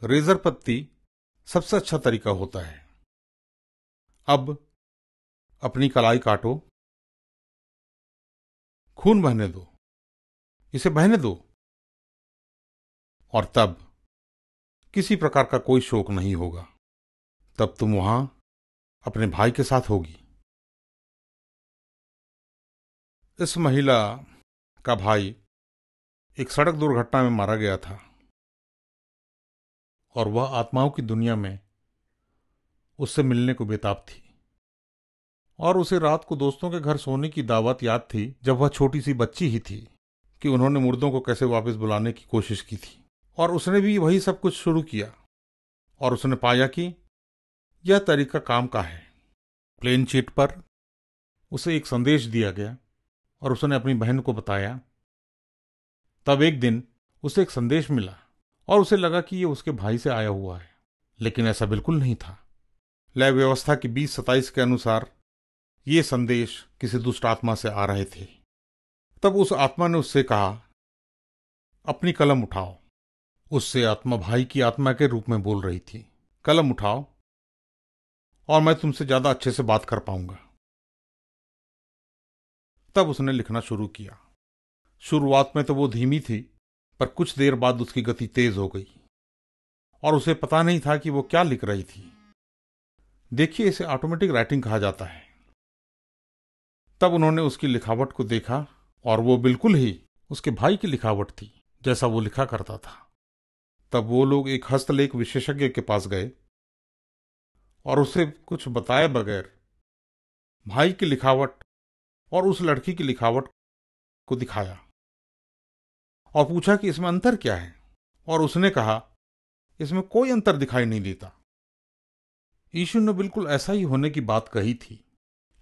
Razor पत्ती सबसे अच्छा तरीका होता है। अब अपनी कलाई काटो, खून बहने दो, इसे बहने दो, और तब किसी प्रकार का कोई शोक नहीं होगा। तब तुम वहां अपने भाई के साथ होगी। इस महिला का भाई एक सड़क दुर्घटना में मारा गया था और वह आत्माओं की दुनिया में उससे मिलने को बेताब थी। और उसे रात को दोस्तों के घर सोने की दावत याद थी, जब वह छोटी सी बच्ची ही थी, कि उन्होंने मुर्दों को कैसे वापस बुलाने की कोशिश की थी। और उसने भी वही सब कुछ शुरू किया और उसने पाया कि यह तरीका काम का है। प्लेन चिट पर उसे एक संदेश दिया गया और उसने अपनी बहन को बताया। तब एक दिन उसे एक संदेश मिला और उसे लगा कि यह उसके भाई से आया हुआ है, लेकिन ऐसा बिल्कुल नहीं था। लय व्यवस्था की 2027 के अनुसार ये संदेश किसी दुष्ट आत्मा से आ रहे थे। तब उस आत्मा ने उससे कहा, अपनी कलम उठाओ। उससे आत्मा भाई की आत्मा के रूप में बोल रही थी, कलम उठाओ और मैं तुमसे ज्यादा अच्छे से बात कर पाऊंगा। तब उसने लिखना शुरू किया। शुरुआत में तो वो धीमी थी, पर कुछ देर बाद उसकी गति तेज हो गई और उसे पता नहीं था कि वो क्या लिख रही थी। देखिए, इसे ऑटोमेटिक राइटिंग कहा जाता है। तब उन्होंने उसकी लिखावट को देखा और वो बिल्कुल ही उसके भाई की लिखावट थी, जैसा वो लिखा करता था। तब वो लोग एक हस्तलेख विशेषज्ञ के पास गए और उसे कुछ बताए बगैर भाई की लिखावट और उस लड़की की लिखावट को दिखाया और पूछा कि इसमें अंतर क्या है। और उसने कहा, इसमें कोई अंतर दिखाई नहीं देता। यीशु ने बिल्कुल ऐसा ही होने की बात कही थी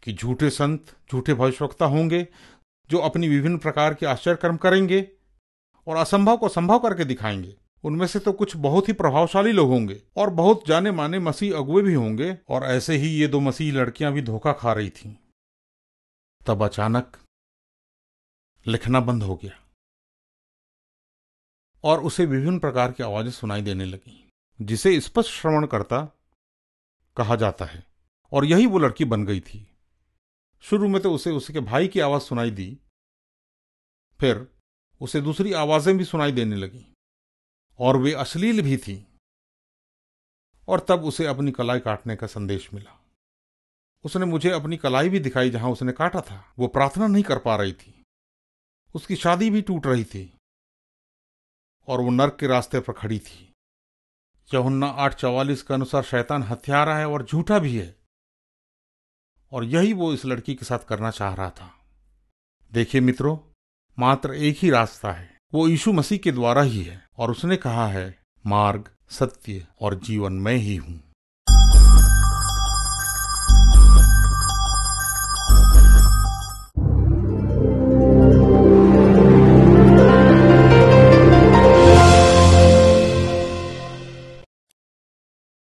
कि झूठे संत, झूठे भविष्यवक्ता होंगे जो अपनी विभिन्न प्रकार के आश्चर्य कर्म करेंगे और असंभव को संभव करके दिखाएंगे। उनमें से तो कुछ बहुत ही प्रभावशाली लोग होंगे और बहुत जाने माने मसीह अगुए भी होंगे। और ऐसे ही ये 2 मसीह लड़कियां भी धोखा खा रही थीं। तब अचानक लिखना बंद हो गया और उसे विभिन्न प्रकार की आवाजें सुनाई देने लगी, जिसे स्पष्ट श्रवणकर्ता कहा जाता है। और यही वो लड़की बन गई थी। शुरू में तो उसे उसके भाई की आवाज सुनाई दी, फिर उसे दूसरी आवाजें भी सुनाई देने लगी और वे अश्लील भी थी। और तब उसे अपनी कलाई काटने का संदेश मिला। उसने मुझे अपनी कलाई भी दिखाई जहां उसने काटा था। वो प्रार्थना नहीं कर पा रही थी, उसकी शादी भी टूट रही थी और वो नर्क के रास्ते पर खड़ी थी। यूहन्ना 8:44 के अनुसार शैतान हत्यारा है और झूठा भी है, और यही वो इस लड़की के साथ करना चाह रहा था। देखिए मित्रों, मात्र एक ही रास्ता है, वो यीशु मसीह के द्वारा ही है। और उसने कहा है, मार्ग, सत्य और जीवन मैं ही हूं।